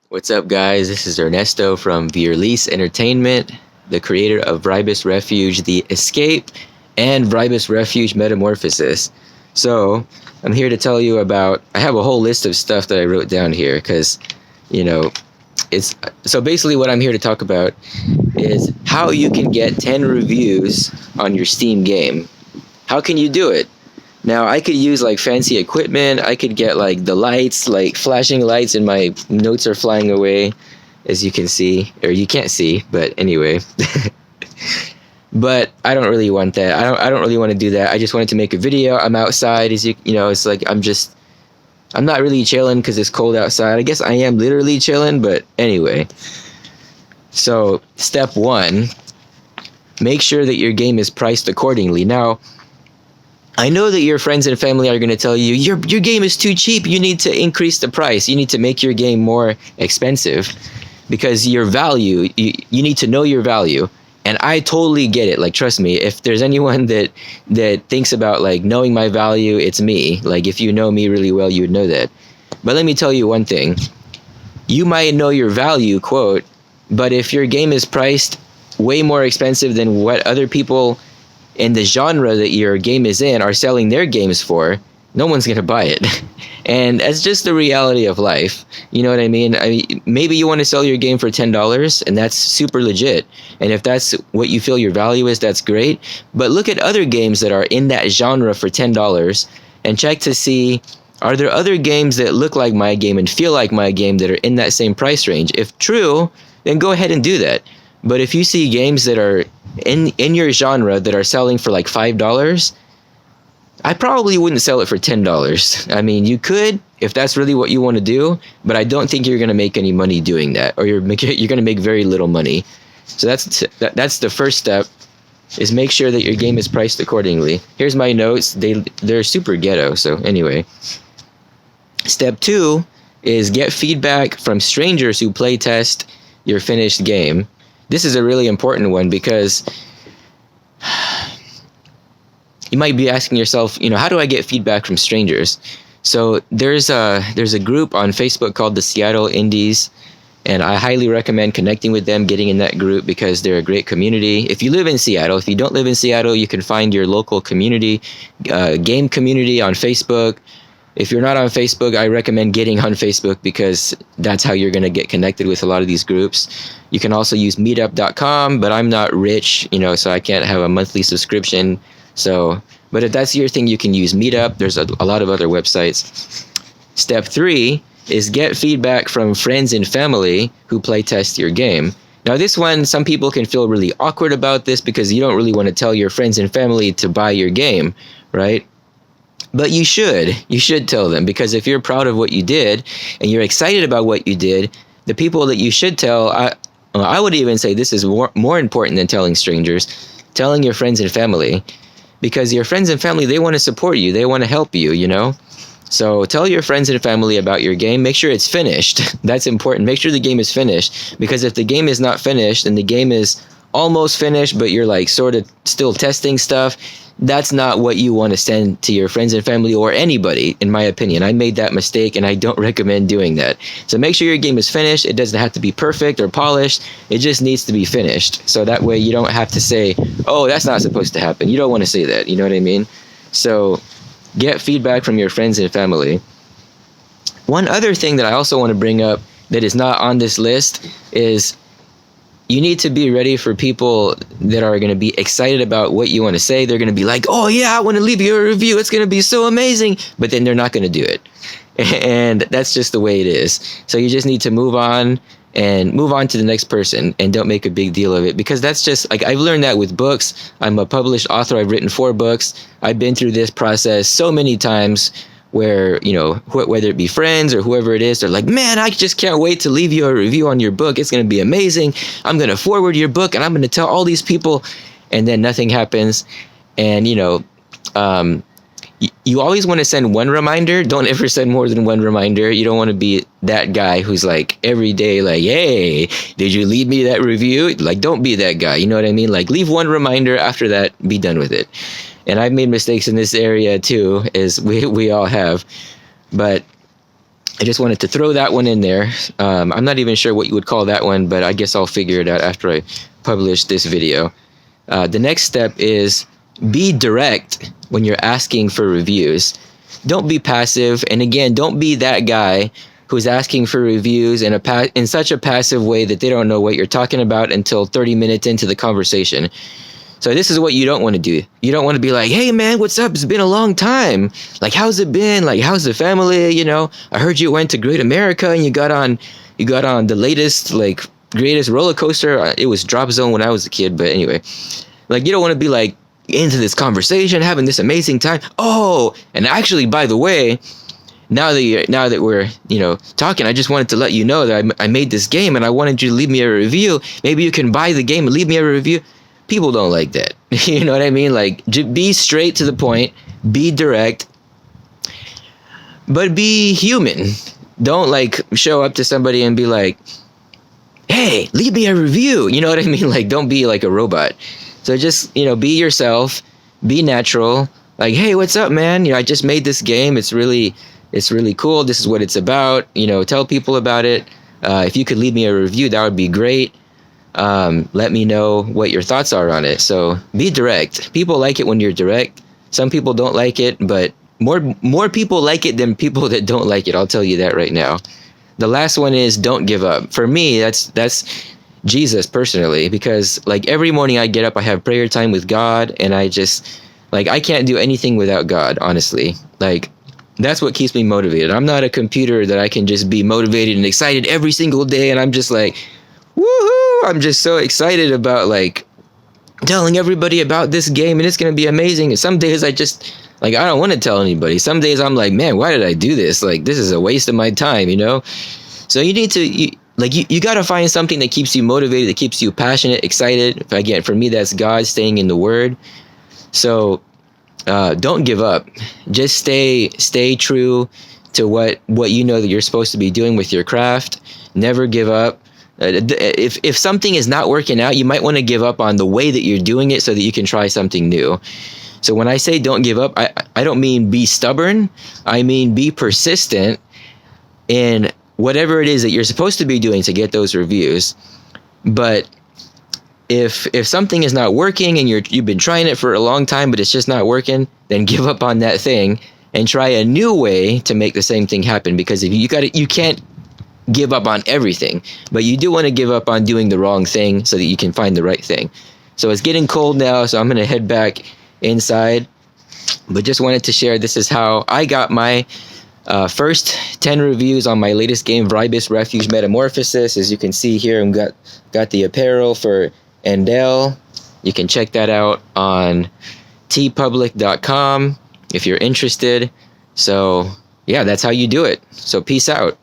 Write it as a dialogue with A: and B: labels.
A: What's up, guys? This is Ernesto from Vribyss Entertainment, the creator of Vribyss Refuge The Escape and Vribyss Refuge Metamorphosis. So, I'm here to tell you about, I have a whole list of stuff that I wrote down here because, so basically what I'm here to talk about is how you can get 10 reviews on your Steam game. How can you do it? Now, I could use like fancy equipment. I could get like the lights, like flashing lights, and my notes are flying away, as you can see, or you can't see, but anyway. But I don't really want that. I don't really want to do that. I just wanted to make a video. I'm outside, as you know, it's like I'm not really chilling because it's cold outside. I guess I am literally chilling, but anyway. So, step 1, make sure that your game is priced accordingly. Now, I know that your friends and family are going to tell you, your game is too cheap, you need to increase the price, you need to make your game more expensive, because your value, you need to know your value. And I totally get it. Like, trust me, if there's anyone that thinks about like knowing my value, it's me. Like, if you know me really well, you would know that. But let me tell you one thing. You might know your value, quote, but if your game is priced way more expensive than what other people in the genre that your game is in are selling their games for, no one's going to buy it. And that's just the reality of life. You know what I mean? Maybe you want to sell your game for $10, and that's super legit. And if that's what you feel your value is, that's great. But look at other games that are in that genre for $10 and check to see, are there other games that look like my game and feel like my game that are in that same price range? If true, then go ahead and do that. But if you see games that are in your genre that are selling for like $5, I probably wouldn't sell it for $10. I mean, you could if that's really what you want to do, but I don't think you're going to make any money doing that, or you're going to make very little money. So that's the first step, is make sure that your game is priced accordingly. Here's my notes. They're super ghetto. So anyway, step 2 is get feedback from strangers who play test your finished game. This is a really important one because you might be asking yourself, how do I get feedback from strangers? So there's a group on Facebook called the Seattle Indies, and I highly recommend connecting with them, getting in that group, because they're a great community. If you live in Seattle, if you don't live in Seattle, you can find your local community, game community on Facebook. If you're not on Facebook, I recommend getting on Facebook, because that's how you're going to get connected with a lot of these groups. You can also use meetup.com, but I'm not rich, so I can't have a monthly subscription. But if that's your thing, you can use Meetup. There's a lot of other websites. Step 3 is get feedback from friends and family who play test your game. Now, this one, some people can feel really awkward about this because you don't really want to tell your friends and family to buy your game, right? But you should tell them, because if you're proud of what you did and you're excited about what you did, the people that you should tell, I would even say this is more important than telling strangers, telling your friends and family, because your friends and family, they want to support you. They want to help you, So tell your friends and family about your game. Make sure it's finished. That's important. Make sure the game is finished, because if the game is not finished and the game is almost finished, but you're like sort of still testing stuff, that's not what you want to send to your friends and family or anybody, in my opinion. I made that mistake and I don't recommend doing that. So make sure your game is finished. It doesn't have to be perfect or polished. It just needs to be finished. So that way you don't have to say, oh, that's not supposed to happen. You don't want to say that. You know what I mean? So get feedback from your friends and family. One other thing that I also want to bring up that is not on this list is, you need to be ready for people that are going to be excited about what you want to say. They're going to be like, oh yeah, I want to leave you a review. It's going to be so amazing. But then they're not going to do it. And that's just the way it is. So you just need to move on to the next person, and don't make a big deal of it, because that's just like, I've learned that with books. I'm a published author. I've written 4 books. I've been through this process so many times, where, whether it be friends or whoever it is, they're like, man, I just can't wait to leave you a review on your book. It's going to be amazing. I'm going to forward your book and I'm going to tell all these people. And then nothing happens. And, you always want to send one reminder. Don't ever send more than one reminder. You don't want to be that guy who's like every day, like, hey, did you leave me that review? Like, don't be that guy. You know what I mean? Like, leave one reminder. After that, be done with it. And I've made mistakes in this area too, as we all have. But I just wanted to throw that one in there. I'm not even sure what you would call that one, but I guess I'll figure it out after I publish this video. The next step is be direct when you're asking for reviews. Don't be passive. And again, don't be that guy who's asking for reviews in such a passive way that they don't know what you're talking about until 30 minutes into the conversation. So this is what you don't want to do. You don't want to be like, hey man, what's up? It's been a long time. Like, how's it been? Like, how's the family? You know, I heard you went to Great America and you got on the latest, like, greatest roller coaster. It was Drop Zone when I was a kid, but anyway, like, you don't want to be like into this conversation, having this amazing time. Oh, and actually, by the way, now that we're, you know, talking, I just wanted to let you know that I made this game and I wanted you to leave me a review. Maybe you can buy the game and leave me a review. People don't like that. You know what I mean? Like, be straight to the point, be direct, but be human. Don't like show up to somebody and be like, hey, leave me a review. You know what I mean? Like, don't be like a robot. So just, you know, be yourself, be natural. Like, hey, what's up, man? You know, I just made this game. It's really cool. This is what it's about. You know, tell people about it. If you could leave me a review, that would be great. Let me know what your thoughts are on it. So be direct. People like it when you're direct. Some people don't like it, but more people like it than people that don't like it. I'll tell you that right now. The last one is don't give up. For me, that's Jesus personally, because like every morning I get up, I have prayer time with God, and I just like, I can't do anything without God, honestly. Like, that's what keeps me motivated. I'm not a computer that I can just be motivated and excited every single day, and I'm just like, woohoo! I'm just so excited about like telling everybody about this game, and it's gonna be amazing. And some days I just like, I don't want to tell anybody. Some days I'm like, man, why did I do this? Like, this is a waste of my time, you know? So you need to, you got to find something that keeps you motivated, that keeps you passionate, excited. Again, for me, that's God, staying in the Word. So don't give up. Just stay true to what you know that you're supposed to be doing with your craft. Never give up. If something is not working out, you might want to give up on the way that you're doing it so that you can try something new. So when I say don't give up, I don't mean be stubborn. I mean be persistent in whatever it is that you're supposed to be doing to get those reviews. But if something is not working and you've been trying it for a long time, but it's just not working, then give up on that thing and try a new way to make the same thing happen. Because if you can't give up on everything, but you do want to give up on doing the wrong thing so that you can find the right thing. So it's getting cold now, so I'm going to head back inside, but just wanted to share this is how I got my first 10 reviews on my latest game, Vribyss Refuge Metamorphosis. As you can see here, I've got the apparel for Endel. You can check that out on tpublic.com if you're interested. So yeah, that's how you do it. So peace out.